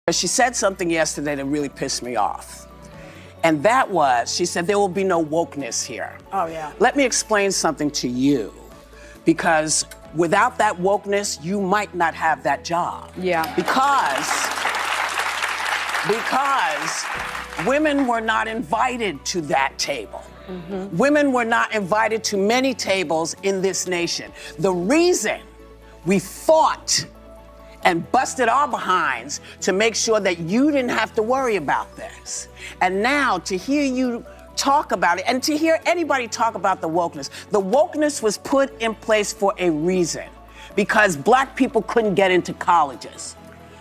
She said something yesterday that really pissed me off. And that was, she said, there will be no wokeness here. Oh, yeah. Let me explain something to you. Because without that wokeness, you might not have that job. Yeah. Because women were not invited to that table. Mm-hmm. Women were not invited to many tables in this nation. The reason we fought and busted our behinds to make sure that you didn't have to worry about this. And now to hear you talk about it and to hear anybody talk about the wokeness was put in place for a reason. Because black people couldn't get into colleges.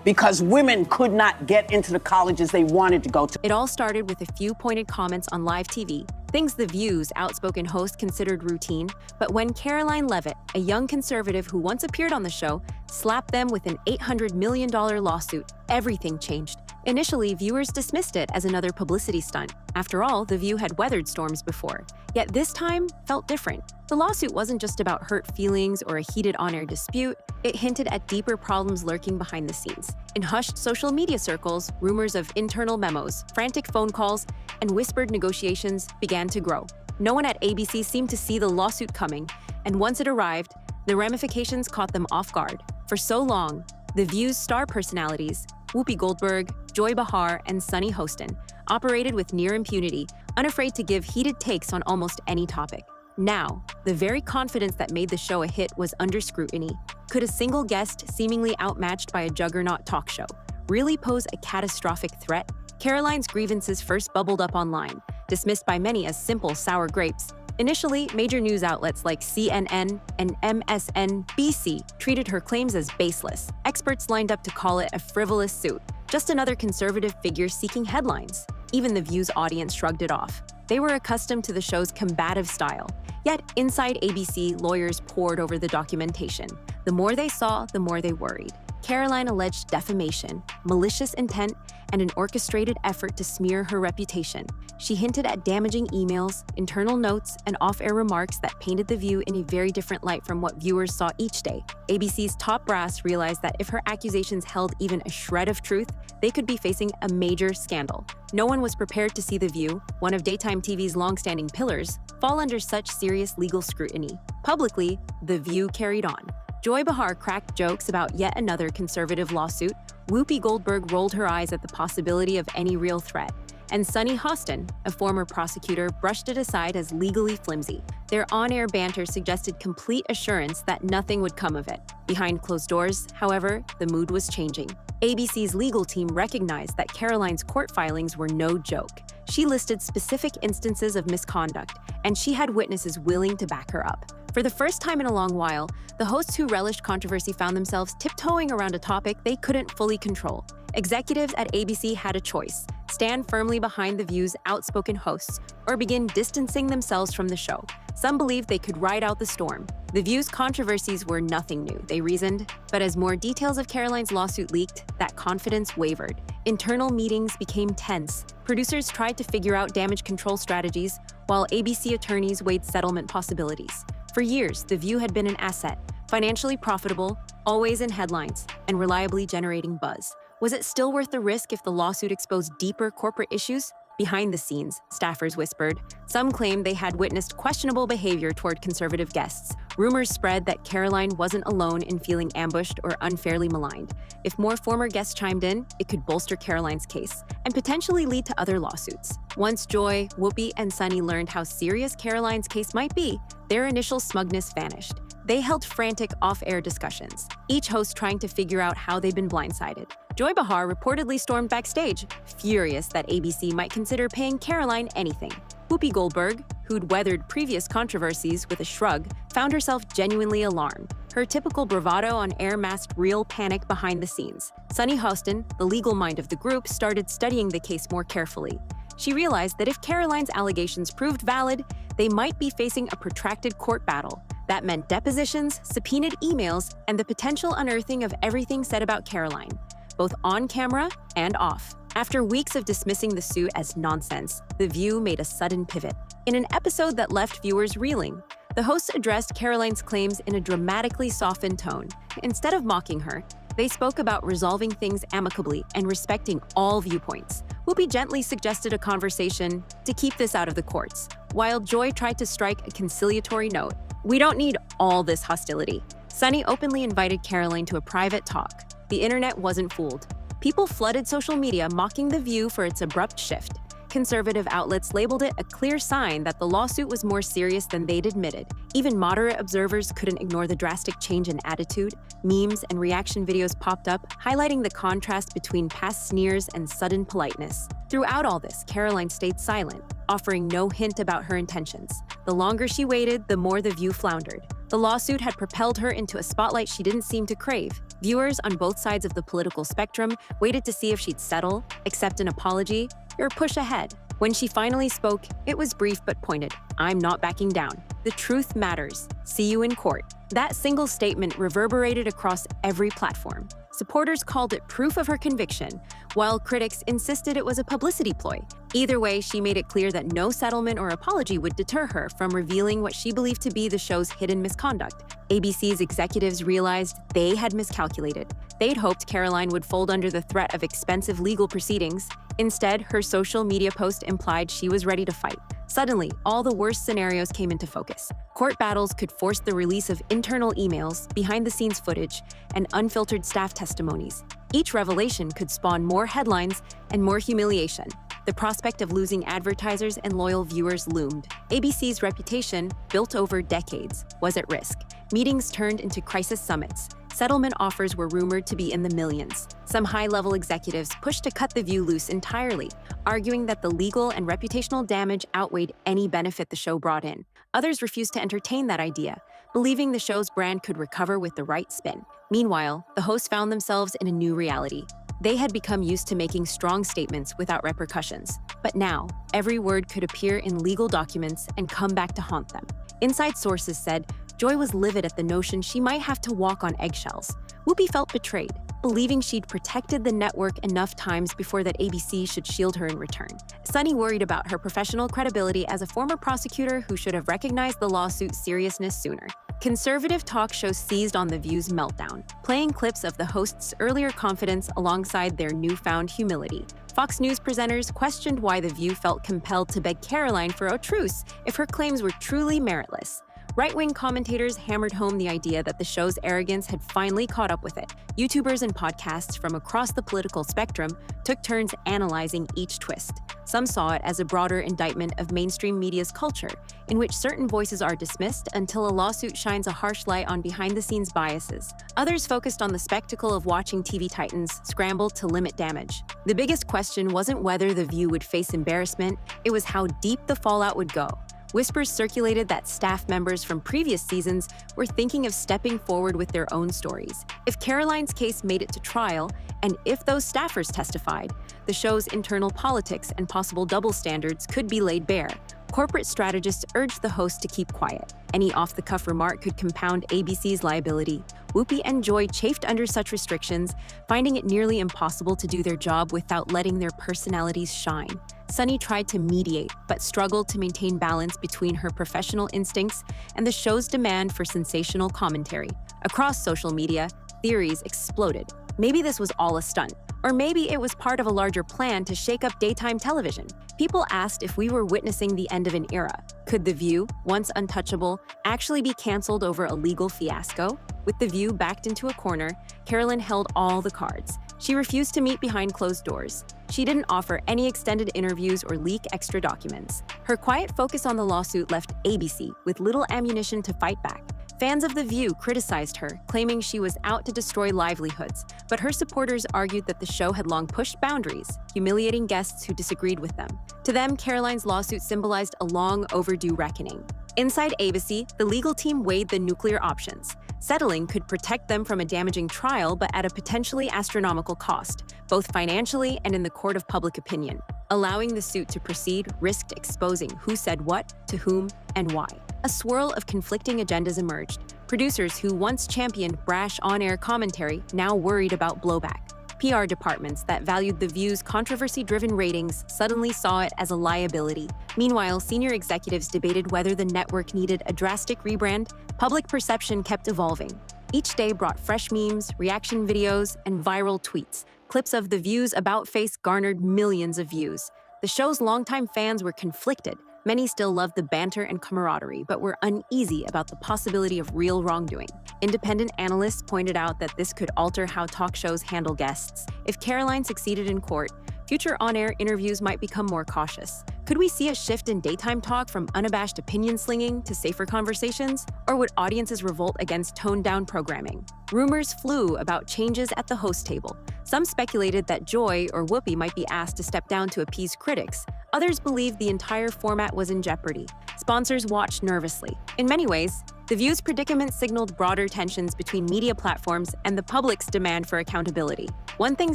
Because women could not get into the colleges they wanted to go to. It all started with a few pointed comments on live TV, things The View's outspoken host considered routine, but when Caroline Leavitt, a young conservative who once appeared on the show, slapped them with an $800 million lawsuit, everything changed. Initially, viewers dismissed it as another publicity stunt. After all, The View had weathered storms before. Yet this time felt different. The lawsuit wasn't just about hurt feelings or a heated on-air dispute. It hinted at deeper problems lurking behind the scenes. In hushed social media circles, rumors of internal memos, frantic phone calls, and whispered negotiations began to grow. No one at ABC seemed to see the lawsuit coming, and once it arrived, the ramifications caught them off guard. For so long, The View's star personalities, Whoopi Goldberg, Joy Behar, and Sunny Hostin, operated with near impunity, unafraid to give heated takes on almost any topic. Now, the very confidence that made the show a hit was under scrutiny. Could a single guest, seemingly outmatched by a juggernaut talk show, really pose a catastrophic threat? Caroline's grievances first bubbled up online, dismissed by many as simple sour grapes. Initially, major news outlets like CNN and MSNBC treated her claims as baseless. Experts lined up to call it a frivolous suit, just another conservative figure seeking headlines. Even The View's audience shrugged it off. They were accustomed to the show's combative style. Yet, inside ABC, lawyers pored over the documentation. The more they saw, the more they worried. Caroline alleged defamation, malicious intent, and an orchestrated effort to smear her reputation. She hinted at damaging emails, internal notes, and off-air remarks that painted The View in a very different light from what viewers saw each day. ABC's top brass realized that if her accusations held even a shred of truth, they could be facing a major scandal. No one was prepared to see The View, one of daytime TV's long-standing pillars, fall under such serious legal scrutiny. Publicly, The View carried on. Joy Behar cracked jokes about yet another conservative lawsuit. Whoopi Goldberg rolled her eyes at the possibility of any real threat. And Sunny Hostin, a former prosecutor, brushed it aside as legally flimsy. Their on-air banter suggested complete assurance that nothing would come of it. Behind closed doors, however, the mood was changing. ABC's legal team recognized that Caroline's court filings were no joke. She listed specific instances of misconduct, and she had witnesses willing to back her up. For the first time in a long while, the hosts who relished controversy found themselves tiptoeing around a topic they couldn't fully control. Executives at ABC had a choice: stand firmly behind The View's outspoken hosts, or begin distancing themselves from the show. Some believed they could ride out the storm. The View's controversies were nothing new, they reasoned. But as more details of Caroline's lawsuit leaked, that confidence wavered. Internal meetings became tense. Producers tried to figure out damage control strategies, while ABC attorneys weighed settlement possibilities. For years, The View had been an asset, financially profitable, always in headlines, and reliably generating buzz. Was it still worth the risk if the lawsuit exposed deeper corporate issues? Behind the scenes, staffers whispered. Some claimed they had witnessed questionable behavior toward conservative guests. Rumors spread that Caroline wasn't alone in feeling ambushed or unfairly maligned. If more former guests chimed in, it could bolster Caroline's case and potentially lead to other lawsuits. Once Joy, Whoopi, and Sunny learned how serious Caroline's case might be, their initial smugness vanished. They held frantic off-air discussions, each host trying to figure out how they'd been blindsided. Joy Behar reportedly stormed backstage, furious that ABC might consider paying Caroline anything. Whoopi Goldberg, who'd weathered previous controversies with a shrug, found herself genuinely alarmed. Her typical bravado on air masked real panic behind the scenes. Sunny Hostin, the legal mind of the group, started studying the case more carefully. She realized that if Caroline's allegations proved valid, they might be facing a protracted court battle. That meant depositions, subpoenaed emails, and the potential unearthing of everything said about Caroline, both on camera and off. After weeks of dismissing the suit as nonsense, The View made a sudden pivot. In an episode that left viewers reeling, the hosts addressed Caroline's claims in a dramatically softened tone. Instead of mocking her, They spoke about resolving things amicably and respecting all viewpoints. Whoopi gently suggested a conversation to keep this out of the courts, while Joy tried to strike a conciliatory note. We don't need all this hostility. Sunny openly invited Caroline to a private talk. The internet wasn't fooled. People flooded social media mocking The View for its abrupt shift. Conservative outlets labeled it a clear sign that the lawsuit was more serious than they'd admitted. Even moderate observers couldn't ignore the drastic change in attitude. Memes and reaction videos popped up, highlighting the contrast between past sneers and sudden politeness. Throughout all this, Caroline stayed silent, offering no hint about her intentions. The longer she waited, the more The View floundered. The lawsuit had propelled her into a spotlight she didn't seem to crave. Viewers on both sides of the political spectrum waited to see if she'd settle, accept an apology, or push ahead. When she finally spoke, it was brief but pointed. I'm not backing down. The truth matters. See you in court. That single statement reverberated across every platform. Supporters called it proof of her conviction, while critics insisted it was a publicity ploy. Either way, she made it clear that no settlement or apology would deter her from revealing what she believed to be the show's hidden misconduct. ABC's executives realized they had miscalculated. They'd hoped Caroline would fold under the threat of expensive legal proceedings. Instead, her social media post implied she was ready to fight. Suddenly, all the worst scenarios came into focus. Court battles could force the release of internal emails, behind-the-scenes footage, and unfiltered staff testimonies. Each revelation could spawn more headlines and more humiliation. The prospect of losing advertisers and loyal viewers loomed. ABC's reputation, built over decades, was at risk. Meetings turned into crisis summits. Settlement offers were rumored to be in the millions. Some high-level executives pushed to cut The View loose entirely, arguing that the legal and reputational damage outweighed any benefit the show brought in. Others refused to entertain that idea, believing the show's brand could recover with the right spin. Meanwhile, the hosts found themselves in a new reality. They had become used to making strong statements without repercussions. But now, every word could appear in legal documents and come back to haunt them. Inside sources said Joy was livid at the notion she might have to walk on eggshells. Whoopi felt betrayed, believing she'd protected the network enough times before that ABC should shield her in return. Sunny worried about her professional credibility as a former prosecutor who should have recognized the lawsuit's seriousness sooner. Conservative talk shows seized on The View's meltdown, playing clips of the hosts' earlier confidence alongside their newfound humility. Fox News presenters questioned why The View felt compelled to beg Caroline for a truce if her claims were truly meritless. Right-wing commentators hammered home the idea that the show's arrogance had finally caught up with it. YouTubers and podcasts from across the political spectrum took turns analyzing each twist. Some saw it as a broader indictment of mainstream media's culture, in which certain voices are dismissed until a lawsuit shines a harsh light on behind-the-scenes biases. Others focused on the spectacle of watching TV titans scramble to limit damage. The biggest question wasn't whether The View would face embarrassment, it was how deep the fallout would go. Whispers circulated that staff members from previous seasons were thinking of stepping forward with their own stories. If Caroline's case made it to trial, and if those staffers testified, the show's internal politics and possible double standards could be laid bare. Corporate strategists urged the host to keep quiet. Any off-the-cuff remark could compound ABC's liability. Whoopi and Joy chafed under such restrictions, finding it nearly impossible to do their job without letting their personalities shine. Sunny tried to mediate, but struggled to maintain balance between her professional instincts and the show's demand for sensational commentary. Across social media, theories exploded. Maybe this was all a stunt, or maybe it was part of a larger plan to shake up daytime television. People asked if we were witnessing the end of an era. Could The View, once untouchable, actually be canceled over a legal fiasco? With The View backed into a corner, Caroline held all the cards. She refused to meet behind closed doors. She didn't offer any extended interviews or leak extra documents. Her quiet focus on the lawsuit left ABC with little ammunition to fight back. Fans of The View criticized her, claiming she was out to destroy livelihoods, but her supporters argued that the show had long pushed boundaries, humiliating guests who disagreed with them. To them, Caroline's lawsuit symbolized a long overdue reckoning. Inside ABC, the legal team weighed the nuclear options. Settling could protect them from a damaging trial, but at a potentially astronomical cost, both financially and in the court of public opinion. Allowing the suit to proceed risked exposing who said what, to whom, and why. A swirl of conflicting agendas emerged. Producers who once championed brash on-air commentary now worried about blowback. PR departments that valued The View's controversy-driven ratings suddenly saw it as a liability. Meanwhile, senior executives debated whether the network needed a drastic rebrand. Public perception kept evolving. Each day brought fresh memes, reaction videos, and viral tweets. Clips of The View's About Face garnered millions of views. The show's longtime fans were conflicted. Many still loved the banter and camaraderie, but were uneasy about the possibility of real wrongdoing. Independent analysts pointed out that this could alter how talk shows handle guests. If Caroline succeeded in court, future on-air interviews might become more cautious. Could we see a shift in daytime talk from unabashed opinion slinging to safer conversations? Or would audiences revolt against toned-down programming? Rumors flew about changes at the host table. Some speculated that Joy or Whoopi might be asked to step down to appease critics. Others believed the entire format was in jeopardy. Sponsors watched nervously. In many ways, The View's predicament signaled broader tensions between media platforms and the public's demand for accountability. One thing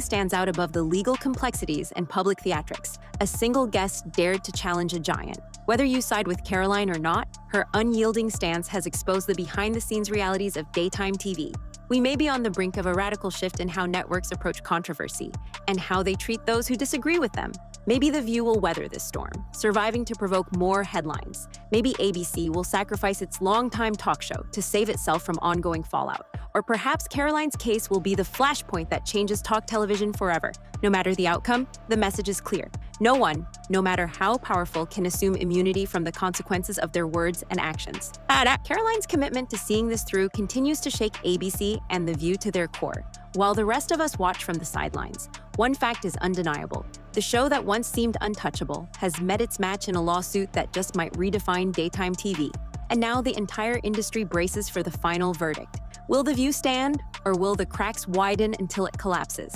stands out above the legal complexities and public theatrics. A single guest dared to challenge a giant. Whether you side with Caroline or not, her unyielding stance has exposed the behind-the-scenes realities of daytime TV. We may be on the brink of a radical shift in how networks approach controversy and how they treat those who disagree with them. Maybe The View will weather this storm, surviving to provoke more headlines. Maybe ABC will sacrifice its longtime talk show to save itself from ongoing fallout. Or perhaps Caroline's case will be the flashpoint that changes talk television forever. No matter the outcome, the message is clear. No one, no matter how powerful, can assume immunity from the consequences of their words and actions. Caroline's commitment to seeing this through continues to shake ABC and The View to their core. While the rest of us watch from the sidelines, one fact is undeniable. The show that once seemed untouchable has met its match in a lawsuit that just might redefine daytime TV. And now the entire industry braces for the final verdict. Will The View stand, or will the cracks widen until it collapses?